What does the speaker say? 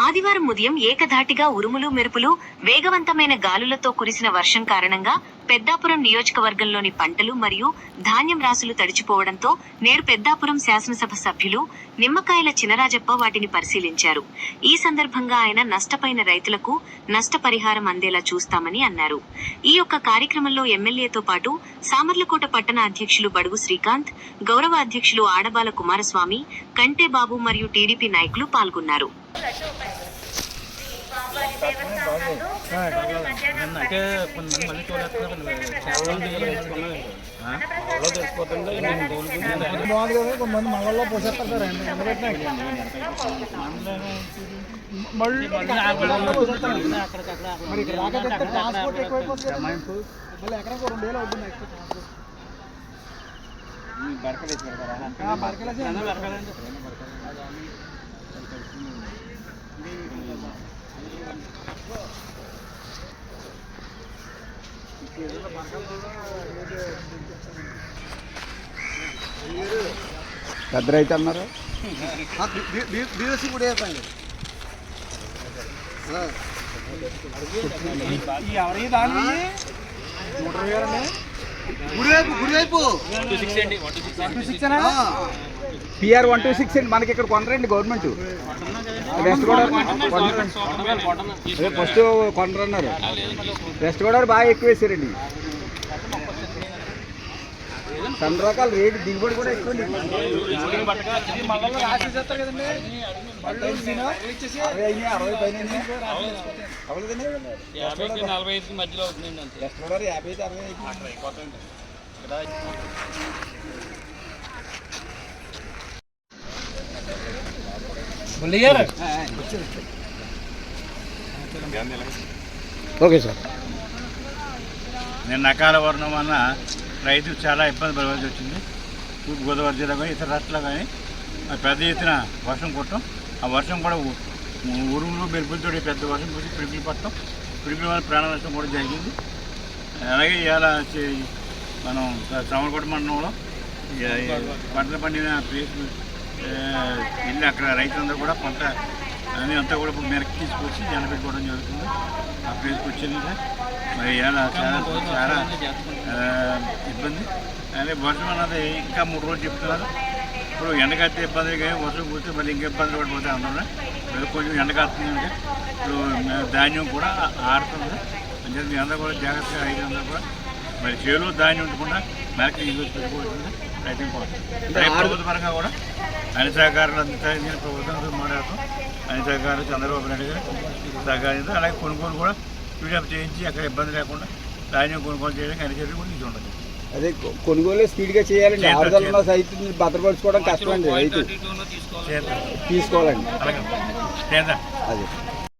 ఆదివారం ఉదయం ఏకధాటిగా ఉరుములు మెరుపులు, వేగవంతమైన గాలులతో కురిసిన వర్షం కారణంగా పెద్దాపురం నియోజకవర్గంలోని పంటలు మరియు ధాన్యం రాసులు తడిచిపోవడంతో నేడు పెద్దాపురం శాసనసభ సభ్యులు నిమ్మకాయల చినరాజప్ప వాటిని పరిశీలించారు. ఈ సందర్భంగా ఆయన నష్టపోయిన రైతులకు నష్టపరిహారం అందేలా చూస్తామని అన్నారు. ఈ యొక్క కార్యక్రమంలో ఎమ్మెల్యేతో పాటు సామర్లకోట పట్టణ అధ్యక్షులు బడుగు శ్రీకాంత్, గౌరవ అధ్యక్షులు ఆడబాల కుమారస్వామి, కంటే బాబు మరియు టీడీపీ నాయకులు పాల్గొన్నారు. కొంతమంది మళ్ళీ పోసేస్తారు మరి ట్రాన్స్పోర్ట్ ఎక్కువైపోతుంది. మళ్ళీ ఎకరానికి 2 వేలు అవుతుంది. పెద్ద రైతు అన్నారు. బీఎస్సీ కూడా అయిపోయింది. PR 126 అండి. మనకి ఇక్కడ కొనరండి గవర్నమెంట్. వెస్ట్ గోదావరి ఫస్ట్ కొనరన్నారు. వెస్ట్ గోదావరి బాగా ఎక్కువ వేసారండి. సన్న రకాల రేటు దిగుబడి కూడా ఎక్కువ. 60 పైన అవ్వలేదండి. 45 మధ్యలో అవుతుందండి. అంతే. West Godavari 50 60 okay sir. నిన్న అకాల వర్ణం వలన రైతులు చాలా ఇబ్బంది పడవలసి వచ్చింది. తూర్పు గోదావరి జిల్లా కానీ ఇతర రాష్ట్రాలు కానీ పెద్ద ఎత్తున వర్షం కొట్టడం, ఆ వర్షం కూడా ఉరుములు మెరుపులతో పెద్ద వర్షం కురిసి పిడుగులు పట్టడం, పిడుగుల వల్ల ప్రాణ నష్టం కూడా జరిగింది. అలాగే ఇవాళ మనం సామర్లకోట మండలంలో పంటలు పండిన ప్లేస్ వెళ్ళి అక్కడ రైతులందరూ కూడా పంట అని అంతా కూడా మెరక్కి తీసుకొచ్చి ఎండబెట్టుకోవడం జరుగుతుంది. ఆ ప్లేస్కి వచ్చింది. మరి ఇలా చాలా ఇబ్బంది. అదే వర్షం అన్నది ఇంకా 3 రోజులు చెప్తున్నారు. ఇప్పుడు ఎండకత్తే ఇబ్బంది కానీ వర్షం కూర్చొని మళ్ళీ ఇంకా ఇబ్బంది పడిపోతే అందరూ కొంచెం ఎండకత్తుంది. అంటే ఇప్పుడు ధాన్యం కూడా ఆడుతుంది. అంటే మీ అందరూ కూడా జాగ్రత్తగా రైతులందరూ కూడా మరి చేలో ధాన్యం ఉండకుండా మెరక్కి తీసుకొచ్చి పెట్టుకోవాల్సింది రైతులు కూడా. ప్రభుత్వ పరంగా కూడా అన్ని సహకారాలు అందించాలని ప్రభుత్వం మాట్లాడుతాం. అన్ని సహకారాలు చంద్రబాబు నాయుడు గారు సహకరించారు. అలాగే కొనుగోలు కూడా స్పీడప్ చేయించి అక్కడ ఇబ్బంది లేకుండా ధాన్యం కొనుగోలు చేయడానికి అన్ని చర్యలు కూడా ఇది ఉండదు. అదే కొనుగోలు స్పీడ్గా చేయాలండి. ఆరుదల సైతం భద్రపరచుకోవడం కష్టమండి. రైతు తీసుకోవాలండి. అలాగే అదే